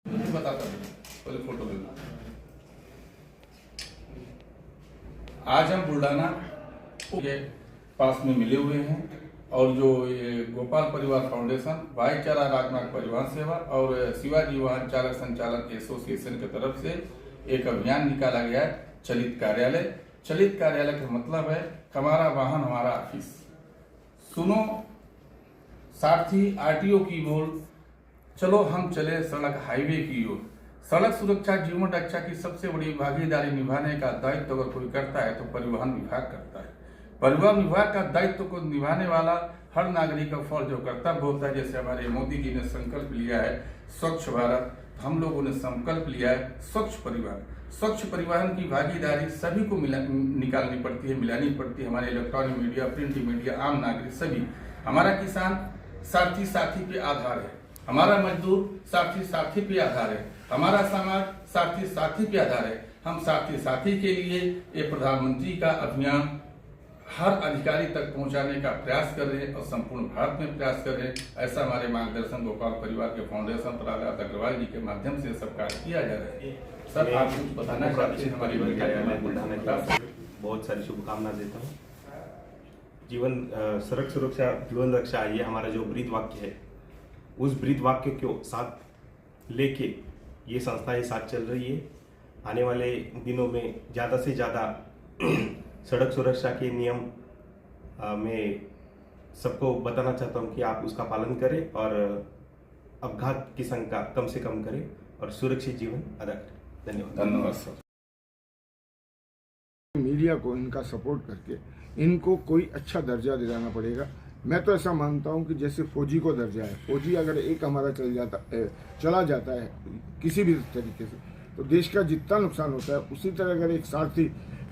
बताता हूँ, पहले फोटो ले लो। आज हम बुल्डाना के पास में मिले हुए हैं और जो ये गोपाल परिवार फाउंडेशन, भाईचारा राजमार्ग परिवहन सेवा और शिवाजी वाहन चालक संचालन एसोसिएशन की तरफ से एक अभियान निकाला गया है। चलित कार्यालय का मतलब है हमारा वाहन हमारा ऑफिस। सुनो सारथी आरटीओ की बोल, चलो हम चले सड़क हाईवे की ओर। सड़क सुरक्षा जीवन रक्षा की सबसे बड़ी भागीदारी निभाने का दायित्व अगर कोई करता है तो परिवहन विभाग करता है। परिवहन विभाग का दायित्व को निभाने वाला हर नागरिक का फर्ज जो कर्तव्य होता है। जैसे हमारे मोदी जी ने संकल्प लिया है स्वच्छ भारत, हम लोगों ने संकल्प लिया है स्वच्छ परिवहन। स्वच्छ परिवहन की भागीदारी सभी को निकालनी पड़ती है, मिलानी पड़ती है। हमारे इलेक्ट्रॉनिक मीडिया, प्रिंट मीडिया, आम नागरिक सभी। हमारा किसान सारथी साथी पे आधार है, हमारा मजदूर साथी पे आधार है, हमारा समाज साथी पे आधार है। हम साथी के लिए ये प्रधानमंत्री का अभियान हर अधिकारी तक पहुंचाने का प्रयास कर रहे हैं और संपूर्ण भारत में प्रयास कर रहे हैं। ऐसा हमारे मार्गदर्शन गोपाल परिवार के फाउंडेशन प्रहलाद अग्रवाल जी के माध्यम से सब कार्य किया जा रहा है। सर आप कुछ बताना चाहते हैं? हमारी बहुत सारी शुभकामनाएं देता हूँ। सड़क सुरक्षा जीवन रक्षा, ये हमारा जो ब्रीद वाक्य है, उस ब्रीद वाक्य को साथ लेके ये संस्था ये साथ चल रही है। आने वाले दिनों में ज़्यादा से ज़्यादा सड़क सुरक्षा के नियम में सबको बताना चाहता हूँ कि आप उसका पालन करें और अपघात की संख्या कम से कम करें और सुरक्षित जीवन अदा करें। धन्यवाद सर। मीडिया को इनका सपोर्ट करके इनको कोई अच्छा दर्जा दिलाना पड़ेगा। मैं तो ऐसा मानता हूं कि जैसे फौजी को दर्जा है, फौजी अगर एक हमारा चला जाता है किसी भी तरीके से तो देश का जितना नुकसान होता है, उसी तरह अगर एक सारथी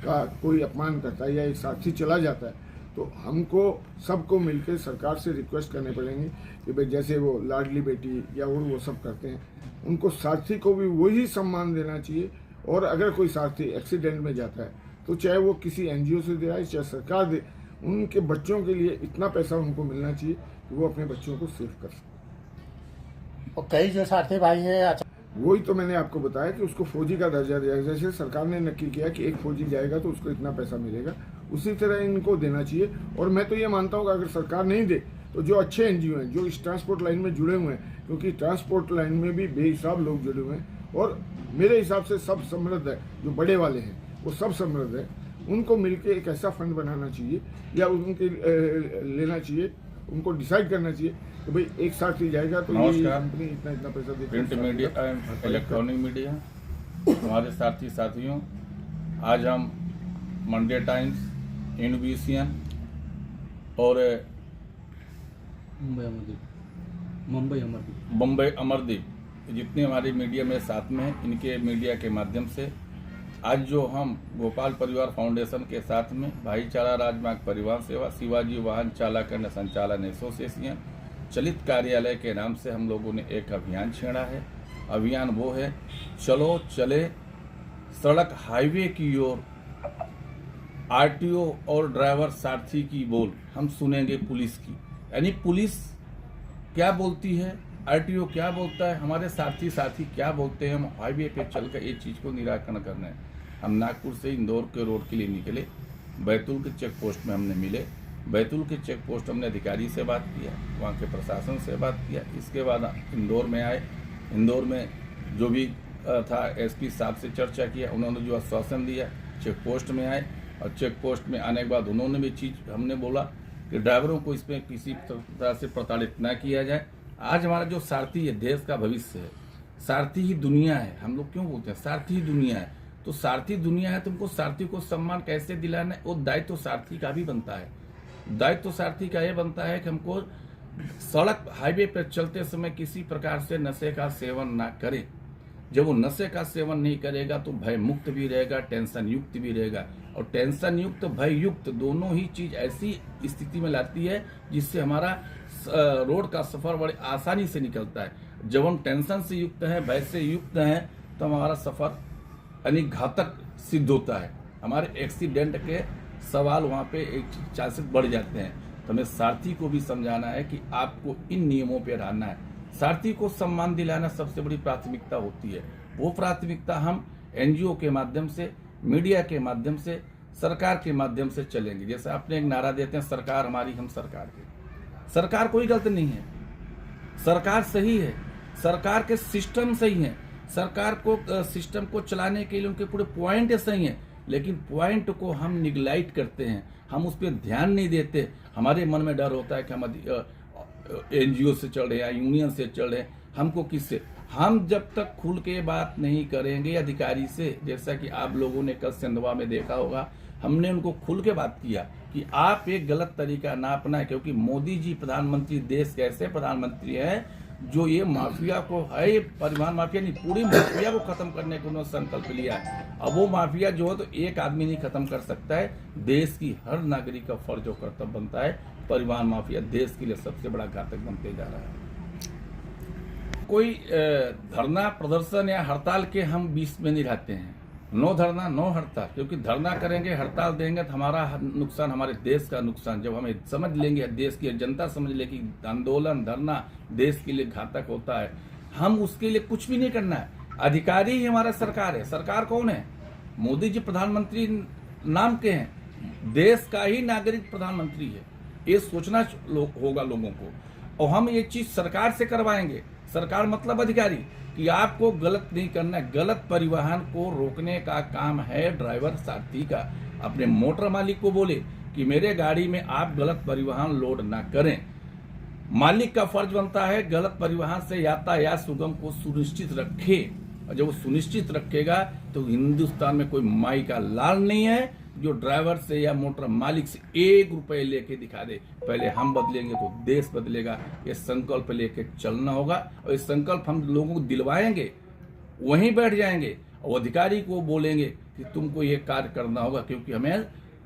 का कोई अपमान करता है या एक सारथी चला जाता है तो हमको सबको मिलकर सरकार से रिक्वेस्ट करने पड़ेंगे कि भाई जैसे वो लाडली बेटी या वो सब करते हैं, उनको सारथी को भी वही सम्मान देना चाहिए। और अगर कोई सारथी एक्सीडेंट में जाता है तो चाहे वो किसी एनजीओ से दे, चाहे सरकार दे, उनके बच्चों के लिए इतना पैसा उनको मिलना चाहिए कि वो अपने बच्चों को सेव कर सकें। और कई जो सारथी भाई है, वही तो मैंने आपको बताया कि उसको फौजी का दर्जा दिया। जैसे सरकार ने नक्की किया कि एक फौजी जाएगा तो उसको इतना पैसा मिलेगा, उसी तरह इनको देना चाहिए। और मैं तो ये मानता हूँ कि अगर सरकार नहीं दे तो जो अच्छे एनजीओ हैं जो इस ट्रांसपोर्ट लाइन में जुड़े हुए हैं, क्योंकि ट्रांसपोर्ट लाइन में भी बेहिसाब लोग जुड़े हुए हैं और मेरे हिसाब से सब समृद्ध है, जो बड़े वाले हैं वो सब समृद्ध है, उनको मिलकर एक ऐसा फंड बनाना चाहिए या उनके लेना चाहिए, उनको डिसाइड करना चाहिए कि भाई एक साथ ही जाएगा तो ये कंपनी इतना पैसा देती है। प्रिंट मीडिया, इलेक्ट्रॉनिक मीडिया, हमारे साथियों, आज हम मंडे टाइम्स, इनविशियन और मुंबई अमरदीप जितने हमारे मीडिया में साथ में हैं, इनके मीडिया के माध्यम से आज जो हम गोपाल परिवार फाउंडेशन के साथ में भाईचारा राजमार्ग परिवहन सेवा, शिवाजी वाहन चालक संचालन एसोसिएशन, चलित कार्यालय के नाम से हम लोगों ने एक अभियान छेड़ा है। अभियान वो है चलो चले सड़क हाईवे की ओर। आरटीओ और ड्राइवर सारथी की बोल हम सुनेंगे पुलिस की, यानी पुलिस क्या बोलती है, आरटीओ क्या बोलता है, हमारे साथी क्या बोलते हैं। हम हाईवे पे चलकर ये चीज़ को निराकरण करना है। हम नागपुर से इंदौर के रोड के लिए निकले, बैतूल के चेक पोस्ट में हमने मिले। बैतूल के चेक पोस्ट हमने अधिकारी से बात किया, वहाँ के प्रशासन से बात किया। इसके बाद इंदौर में आए, इंदौर में जो भी था एसपी साहब से चर्चा किया, उन्होंने जो आश्वासन दिया। चेक पोस्ट में आए और चेक पोस्ट में आने के बाद उन्होंने भी चीज़ हमने बोला कि ड्राइवरों को इसमें किसी तरह से प्रताड़ित न किया जाए। आज हमारा जो सारथी है देश का भविष्य है, सारथी ही दुनिया है। हम लोग क्यों बोलते हैं सारथी ही दुनिया है? तो सारथी दुनिया है, तुमको सारथी को सम्मान कैसे दिलाना है, वो दायित्व तो सारथी का भी बनता है। दायित्व तो सारथी का ये बनता है कि हमको सड़क हाईवे पर चलते समय किसी प्रकार से नशे का सेवन ना करे। जब वो नशे का सेवन नहीं करेगा तो भय मुक्त भी रहेगा, टेंशन युक्त भी रहेगा। और टेंशन युक्त भय युक्त दोनों ही चीज ऐसी स्थिति में लाती है जिससे हमारा रोड का सफर बड़े आसानी से निकलता है। जब हम टेंशन से युक्त हैं, भय से युक्त हैं, तो हमारा सफर यानी घातक सिद्ध होता है। हमारे एक्सीडेंट के सवाल वहाँ पे एक चांसेस बढ़ जाते हैं। तो हमें सारथी को भी समझाना है कि आपको इन नियमों पे रहना है। सारथी को सम्मान दिलाना सबसे बड़ी प्राथमिकता होती है। वो प्राथमिकता हम एनजीओ के माध्यम से, मीडिया के माध्यम से, सरकार के माध्यम से चलेंगे। जैसे आपने एक नारा देते हैं, सरकार हमारी, हम सरकार की। सरकार कोई गलत नहीं है, सरकार सही है, सरकार के सिस्टम सही है, सरकार को सिस्टम को चलाने के लिए उनके पूरे पॉइंट सही हैं, लेकिन पॉइंट को हम निगलाइट करते हैं, हम उस पर ध्यान नहीं देते। हमारे मन में डर होता है कि हम एनजीओ से चल रहे हैं, यूनियन से चल रहे हैं, हमको किससे। हम जब तक खुल के बात नहीं करेंगे अधिकारी से, जैसा कि आप लोगों ने कल सिंधवा में देखा होगा, हमने उनको खुल के बात किया कि आप एक गलत तरीका ना अपनाएं, क्योंकि मोदी जी प्रधानमंत्री, देश के ऐसे प्रधानमंत्री हैं जो ये माफिया को है, ये परिवहन माफिया नहीं, पूरी माफिया को खत्म करने को उन्होंने संकल्प लिया है। अब वो माफिया जो है तो एक आदमी नहीं खत्म कर सकता है, देश की हर नागरिक का फर्ज और कर्तव्य बनता है। परिवहन माफिया देश के लिए सबसे बड़ा घातक बनते जा रहा है। कोई धरना प्रदर्शन या हड़ताल के हम बीच में नहीं रहते हैं। नो धरना नो हड़ताल, क्योंकि धरना करेंगे, हड़ताल देंगे तो हमारा नुकसान, हमारे देश का नुकसान। जब हमें समझ लेंगे, देश की जनता समझ ले कि आंदोलन, धरना देश के लिए घातक होता है, हम उसके लिए कुछ भी नहीं करना है। अधिकारी ही हमारा सरकार है। सरकार कौन है? मोदी जी प्रधानमंत्री नाम के हैं, देश का ही नागरिक प्रधानमंत्री है। ये सोचना होगा लोगों को, और हम ये चीज सरकार से करवाएंगे। सरकार मतलब अधिकारी, कि आपको गलत नहीं करना है। गलत परिवहन को रोकने का काम है ड्राइवर सारथी का। अपने मोटर मालिक को बोले कि मेरे गाड़ी में आप गलत परिवहन लोड ना करें। मालिक का फर्ज बनता है गलत परिवहन से यातायात सुगम को सुनिश्चित रखे, और जब वो सुनिश्चित रखेगा तो हिंदुस्तान में कोई माई का लाल नहीं है जो ड्राइवर से या मोटर मालिक से 1 रुपए लेके दिखा दे। पहले हम बदलेंगे तो देश बदलेगा। ये संकल्प लेके चलना होगा, और इस संकल्प हम लोगों को दिलवाएंगे, वहीं बैठ जाएंगे और अधिकारी को बोलेंगे कि तुमको ये कार्य करना होगा, क्योंकि हमें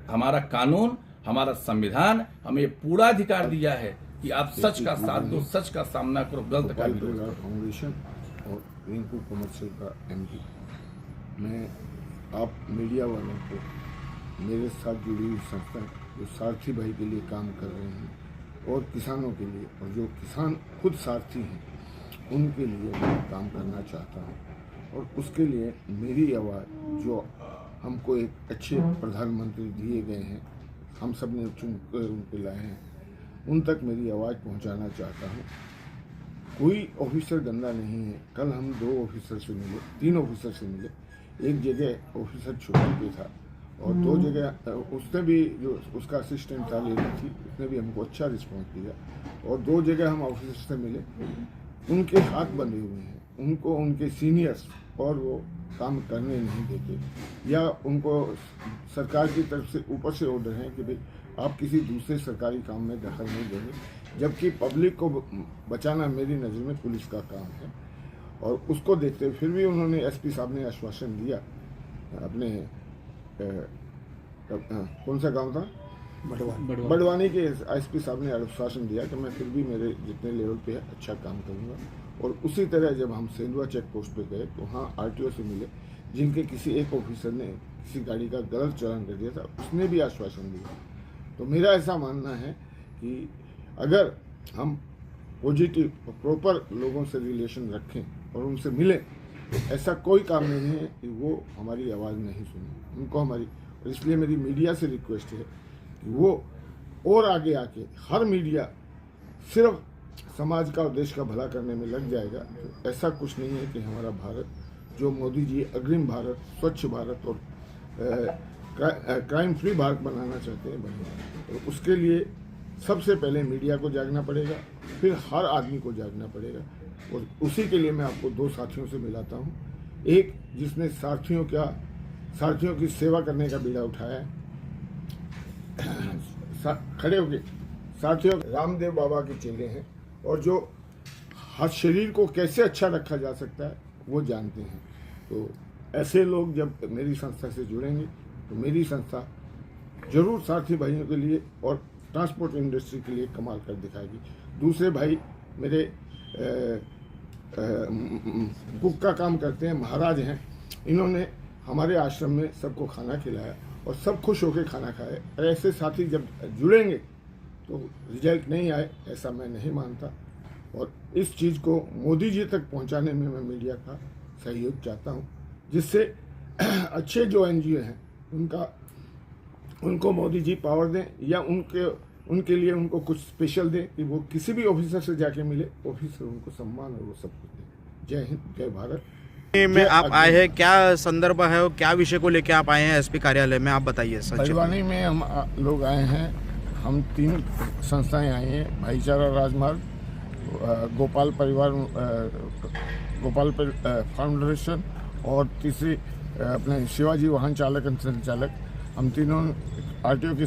हमारा कानून, हमारा संविधान हमें पूरा अधिकार दिया है कि आप सच का साथ दो, सच का सामना करो, गलत का विरोध करो। फाउंडेशन और रिंकू कमर्शियल का एमडी, मैं आप मीडिया वालों को, मेरे साथ जुड़ी हुई संस्था जो सारथी भाई के लिए काम कर रहे हैं और किसानों के लिए, और जो किसान खुद सारथी हैं उनके लिए मैं काम करना चाहता हूं। और उसके लिए मेरी आवाज़, जो हमको एक अच्छे प्रधानमंत्री दिए गए हैं, हम सब ने चुन कर उनके लाए हैं, उन तक मेरी आवाज़ पहुंचाना चाहता हूं। कोई ऑफिसर गंदा नहीं है। कल हम 2 ऑफिसर से मिले, 3 ऑफिसर से मिले। एक जगह ऑफिसर छुट्टी पे था और 2 जगह उसने भी, जो उसका असिस्टेंट था लेडी थी, उसने भी हमको अच्छा रिस्पॉन्स दिया। और 2 जगह हम ऑफिसर से मिले, उनके हाथ बंधे हुए हैं, उनको उनके सीनियर्स और वो काम करने नहीं देते, या उनको सरकार की तरफ से ऊपर से ऑर्डर है कि भाई आप किसी दूसरे सरकारी काम में दखल नहीं देंगे, जबकि पब्लिक को बचाना मेरी नज़र में पुलिस का काम है। और उसको देखते फिर भी उन्होंने एसपी साहब ने आश्वासन दिया, अपने कौन सा गांव था, बड़वानी के एसपी साहब ने आश्वासन दिया कि मैं फिर भी मेरे जितने लेवल पे है अच्छा काम करूंगा। और उसी तरह जब हम सेंधवा चेक पोस्ट पे गए तो वहाँ आरटीओ से मिले, जिनके किसी एक ऑफिसर ने किसी गाड़ी का गलत चालान कर दिया था, उसने भी आश्वासन दिया। तो मेरा ऐसा मानना है कि अगर हम पॉजिटिव प्रॉपर लोगों से रिलेशन रखें और उनसे मिलें, तो ऐसा कोई काम नहीं है कि वो हमारी आवाज़ नहीं सुने, उनको हमारी। और इसलिए मेरी मीडिया से रिक्वेस्ट है कि वो और आगे आके, हर मीडिया सिर्फ समाज का और देश का भला करने में लग जाएगा, तो ऐसा कुछ नहीं है कि हमारा भारत, जो मोदी जी अग्रिम भारत, स्वच्छ भारत और क्राइम फ्री भारत बनाना चाहते हैं, बनेगा। तो उसके लिए सबसे पहले मीडिया को जागना पड़ेगा, फिर हर आदमी को जागना पड़ेगा। और उसी के लिए मैं आपको 2 साथियों से मिलाता हूँ। एक जिसने सारथियों की सेवा करने का बीड़ा उठाया है, खड़े होके, साथियों रामदेव बाबा के चेले हैं, और जो हर शरीर को कैसे अच्छा रखा जा सकता है वो जानते हैं। तो ऐसे लोग जब मेरी संस्था से जुड़ेंगे तो मेरी संस्था जरूर सारथी भाइयों के लिए और ट्रांसपोर्ट इंडस्ट्री के लिए कमाल कर दिखाएगी। दूसरे भाई मेरे कुक का काम करते हैं, महाराज हैं, इन्होंने हमारे आश्रम में सबको खाना खिलाया और सब खुश होकर खाना खाए। और ऐसे साथी जब जुड़ेंगे तो रिजल्ट नहीं आए, ऐसा मैं नहीं मानता। और इस चीज़ को मोदी जी तक पहुंचाने में मैं मीडिया का सहयोग चाहता हूं, जिससे अच्छे जो एनजीओ हैं उनको मोदी जी पावर दें, या उनके लिए उनको कुछ स्पेशल दें कि वो किसी भी ऑफिसर से जाके मिले, ऑफिसर उनको सम्मान और वो सब कुछ दें। जय हिंद, जय भारत। में आप आए हैं, क्या संदर्भ है और क्या विषय को लेकर आप आए हैं एसपी कार्यालय में, आप बताइए। परिवानी में हम लोग आए हैं, हम 3 संस्थाएं आई हैं, भाईचारा राजमार्ग, गोपाल फाउंडेशन और तीसरी अपने शिवाजी वाहन चालक एवं संचालक। हम तीनों आरटीओ के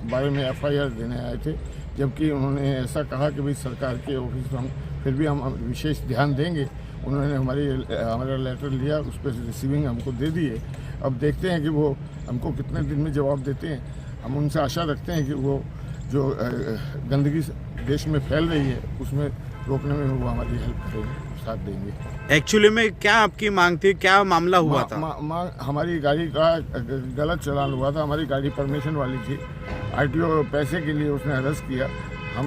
बारे में एफआईआर देने आए थे, जबकि उन्होंने ऐसा कहा कि भाई सरकार के ऑफिस में हम फिर भी हम विशेष ध्यान देंगे। उन्होंने हमारा लेटर लिया, उस पर रिसीविंग हमको दे दिए। अब देखते हैं कि वो हमको कितने दिन में जवाब देते हैं। हम उनसे आशा रखते हैं कि वो जो गंदगी देश में फैल रही है उसमें रोकने में वो हमारी हेल्प करेंगे, साथ देंगे। एक्चुअली में क्या आपकी मांग थी, क्या मामला हुआ था? हमारी गाड़ी का गलत चालान हुआ था। हमारी गाड़ी परमिशन वाली थी, आरटीओ पैसे के लिए उसने अरेस्ट किया। हम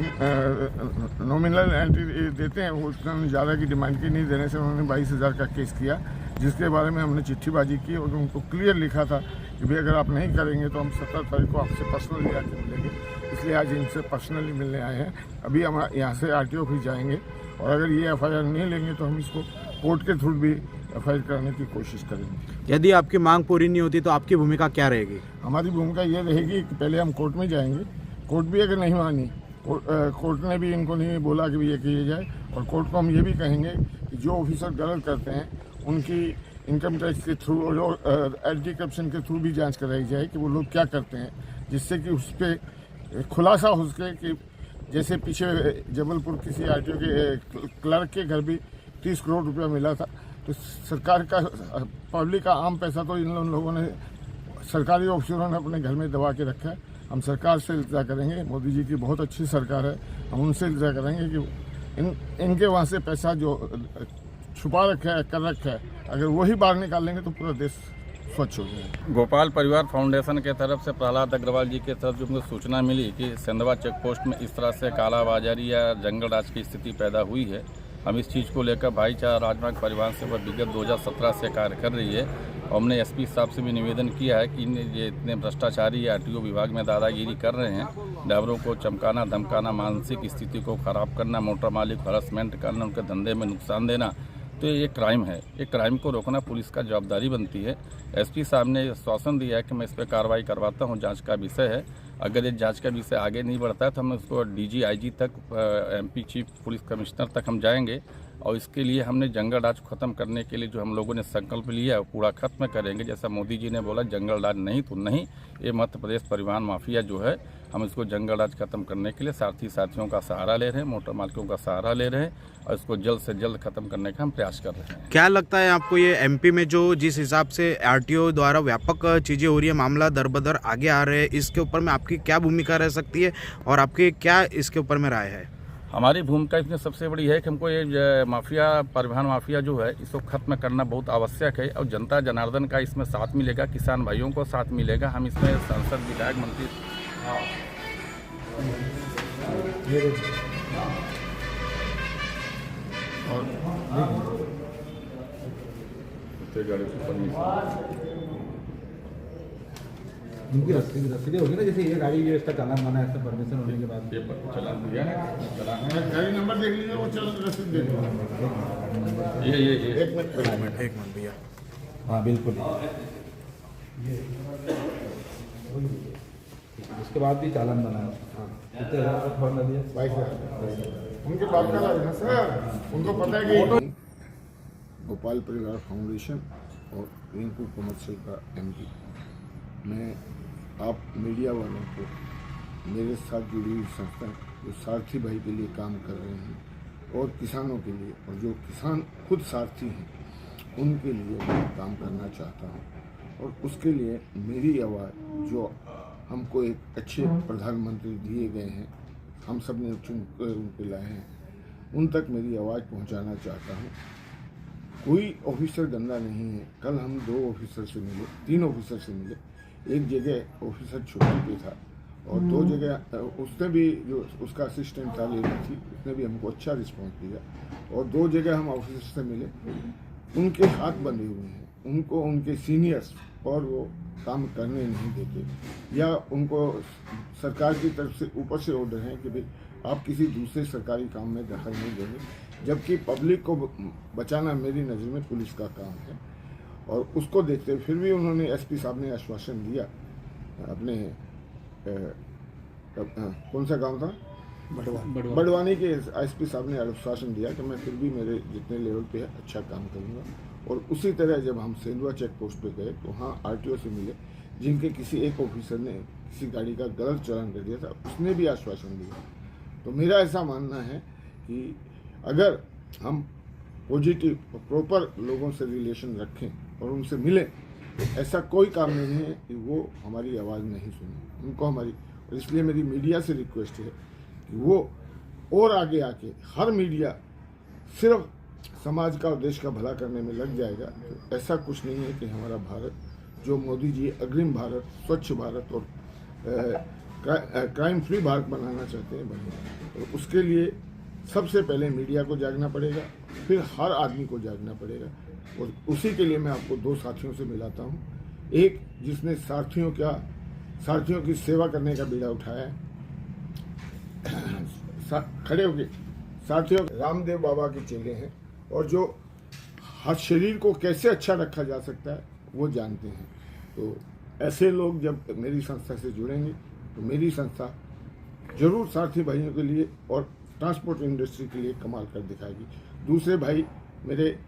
नॉमिनल एंट्री देते हैं, उसने ज़्यादा की डिमांड की, नहीं देने से उन्होंने 22,000 का केस किया, जिसके बारे में हमने चिट्ठीबाजी की और उनको क्लियर लिखा था कि भाई अगर आप नहीं करेंगे तो हम 17 तारीख को आपसे पर्सनली आके मिलेंगे। इसलिए आज इनसे पर्सनली मिलने आए हैं। अभी हम यहाँ से आरटीओ ऑफिस जाएंगे और अगर ये एफआईआर नहीं लेंगे तो हम इसको कोर्ट के थ्रू भी एफआईआर करने की कोशिश करेंगे। यदि आपकी मांग पूरी नहीं होती तो आपकी भूमिका क्या रहेगी? हमारी भूमिका ये रहेगी कि पहले हम कोर्ट में जाएंगे, कोर्ट भी अगर नहीं मानी, कोर्ट ने भी इनको नहीं बोला कि ये किया जाए, और कोर्ट को हम ये भी कहेंगे कि जो ऑफिसर गलत करते हैं उनकी इनकम टैक्स के थ्रू और एंटी करप्शन के थ्रू भी जांच कराई जाए कि वो लोग क्या करते हैं, जिससे कि उस पर खुलासा हो सके। कि जैसे पीछे जबलपुर किसी आरटीओ के क्लर्क के घर भी 30 करोड़ रुपया मिला था, तो सरकार का पब्लिक का आम पैसा तो इन लोगों ने, सरकारी ऑफिसरों ने अपने घर में दबा के रखा है। हम सरकार से इल्तिजा करेंगे, मोदी जी की बहुत अच्छी सरकार है, हम उनसे इल्तिजा करेंगे कि इनके वहाँ से पैसा जो छुपा रखा है, कर रखा है, अगर वही बाहर निकालेंगे तो पूरा देश स्वच्छ हो जाएगा। गोपाल परिवार फाउंडेशन के तरफ से प्रहलाद अग्रवाल जी के तरफ जो मुझे सूचना मिली कि सेंधवा चेक पोस्ट में इस तरह से कालाबाजारी या जंगल राज की स्थिति पैदा हुई है, हम इस चीज़ को लेकर भाईचारा राजमार्ग परिवहन से वह विगत 2017 से कार्य कर रही है। और हमने एसपी साहब से भी निवेदन किया है कि ये इतने भ्रष्टाचारी आरटीओ विभाग में दादागिरी कर रहे हैं, ड्राइवरों को चमकाना धमकाना, मानसिक स्थिति को खराब करना, मोटर मालिक हरासमेंट करना, उनके धंधे में नुकसान देना, तो ये क्राइम है। एक क्राइम को रोकना पुलिस का जवाबदारी बनती है। एसपी साहब ने आश्वासन दिया है कि मैं इस पर कार्रवाई करवाता हूँ, जांच का विषय है। अगर ये जांच का विषय आगे नहीं बढ़ता है तो हम इसको डीजी आईजी तक, एमपी चीफ पुलिस कमिश्नर तक हम जाएंगे। और इसके लिए हमने जंगल राज को ख़त्म करने के लिए जो हम लोगों ने संकल्प लिया है वो पूरा खत्म करेंगे। जैसा मोदी जी ने बोला जंगल राज नहीं तो नहीं, ये मध्य प्रदेश परिवहन माफिया जो है, हम इसको जंगल राज खत्म करने के लिए साथियों का सहारा ले रहे हैं, मोटर मालिकों का सहारा ले रहे हैं और इसको जल्द से जल्द खत्म करने का हम प्रयास कर रहे हैं। क्या लगता है आपको ये एमपी में जो जिस हिसाब से आरटीओ द्वारा व्यापक चीज़ें हो रही है, मामला दर बदर आगे आ रहे हैं, इसके ऊपर में आपकी क्या भूमिका रह सकती है और आपकी क्या इसके ऊपर में राय है? हमारी भूमिका इसमें सबसे बड़ी है कि हमको ये माफिया, परिवहन माफिया जो है, इसको खत्म करना बहुत आवश्यक है और जनता जनार्दन का इसमें साथ मिलेगा, किसान भाइयों को साथ मिलेगा। हम इसमें सांसद, विधायक, मंत्री इनकी रसीदें होगी ना, जैसे ये गाड़ी जो इसका चालान बना है, इसका परमिशन होने के बाद चलान दिया है, गाड़ी नंबर देख लीजिए, वो चल रसीद दे दो। ये एक मिनट भैया। हाँ बिल्कुल, उसके बाद भी चालान बना है। हाँ, कितने हज़ार का फॉर्म दिया? 22,000। उनके बाप का लग है सर, उनको पता है कि गोपाल परिवार फाउंडेशन और रिंकू कमर्शियल का एमपी, मैं आप मीडिया वालों को, मेरे साथ जुड़ी हुई संस्थाएं जो सारथी भाई के लिए काम कर रहे हैं और किसानों के लिए, और जो किसान खुद सारथी हैं उनके लिए मैं काम करना चाहता हूं। और उसके लिए मेरी आवाज़, जो हमको एक अच्छे प्रधानमंत्री दिए गए हैं, हम सब ने चुन कर उनके लाए हैं, उन तक मेरी आवाज़ पहुंचाना चाहता हूं। कोई ऑफिसर गंदा नहीं है। कल हम 2 ऑफिसर से मिले, 3 ऑफिसर से मिले। एक जगह ऑफिसर छुट्टी पे था और 2 जगह उसने भी, जो उसका असिस्टेंट था लेडी थी, उसने भी हमको अच्छा रिस्पॉन्स दिया। और 2 जगह हम ऑफिसर से मिले, उनके हाथ बंधे हुए हैं, उनको उनके सीनियर्स और वो काम करने नहीं देते, या उनको सरकार की तरफ से ऊपर से ऑर्डर है कि भाई आप किसी दूसरे सरकारी काम में दखल नहीं देंगे, जबकि पब्लिक को बचाना मेरी नज़र में पुलिस का काम है। और उसको देखते हुए फिर भी उन्होंने एसपी साहब ने आश्वासन दिया, अपने कौन सा गांव था, बड़वानी के एसपी साहब ने आश्वासन दिया कि मैं फिर भी मेरे जितने लेवल पे है अच्छा काम करूंगा। और उसी तरह जब हम सेंधवा चेक पोस्ट पे गए तो वहाँ आरटीओ से मिले, जिनके किसी एक ऑफिसर ने किसी गाड़ी का गलत चालान कर दिया था, उसने भी आश्वासन दिया। तो मेरा ऐसा मानना है कि अगर हम पॉजिटिव और प्रॉपर लोगों से रिलेशन रखें और उनसे मिलें, ऐसा कोई काम नहीं है कि वो हमारी आवाज़ नहीं सुने, उनको हमारी। और इसलिए मेरी मीडिया से रिक्वेस्ट है कि वो और आगे आके, हर मीडिया सिर्फ समाज का और देश का भला करने में लग जाएगा तो ऐसा कुछ नहीं है कि हमारा भारत, जो मोदी जी अग्रिम भारत, स्वच्छ भारत और क्राइम फ्री भारत बनाना चाहते हैं, बनेगा। और उसके लिए सबसे पहले मीडिया को जागना पड़ेगा, फिर हर आदमी को जागना पड़ेगा। और उसी के लिए मैं आपको 2 साथियों से मिलाता हूँ, एक जिसने सारथियों की सेवा करने का बीड़ा उठाया है, खड़े होके, साथियों रामदेव बाबा के चेले हैं और जो हर शरीर को कैसे अच्छा रखा जा सकता है वो जानते हैं। तो ऐसे लोग जब मेरी संस्था से जुड़ेंगे तो मेरी संस्था जरूर सारथी भाइयों के लिए और ट्रांसपोर्ट इंडस्ट्री के लिए कमाल कर दिखाएगी। दूसरे भाई मेरे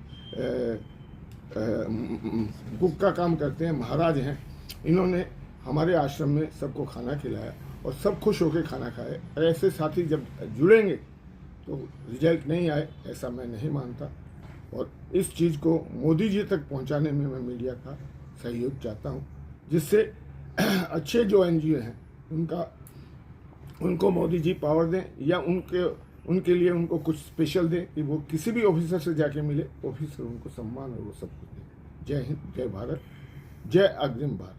कुक का काम करते हैं, महाराज हैं, इन्होंने हमारे आश्रम में सबको खाना खिलाया और सब खुश होकर खाना खाए। और ऐसे साथी जब जुड़ेंगे तो रिजल्ट नहीं आए, ऐसा मैं नहीं मानता। और इस चीज़ को मोदी जी तक पहुंचाने में मैं मीडिया का सहयोग चाहता हूं, जिससे अच्छे जो एनजीओ हैं उनको मोदी जी पावर दें, या उनके लिए उनको कुछ स्पेशल दें कि वो किसी भी ऑफिसर से जाके मिले, ऑफिसर उनको सम्मान और वो सब कुछ दें। जय हिंद, जय भारत, जय अग्रिम भारत।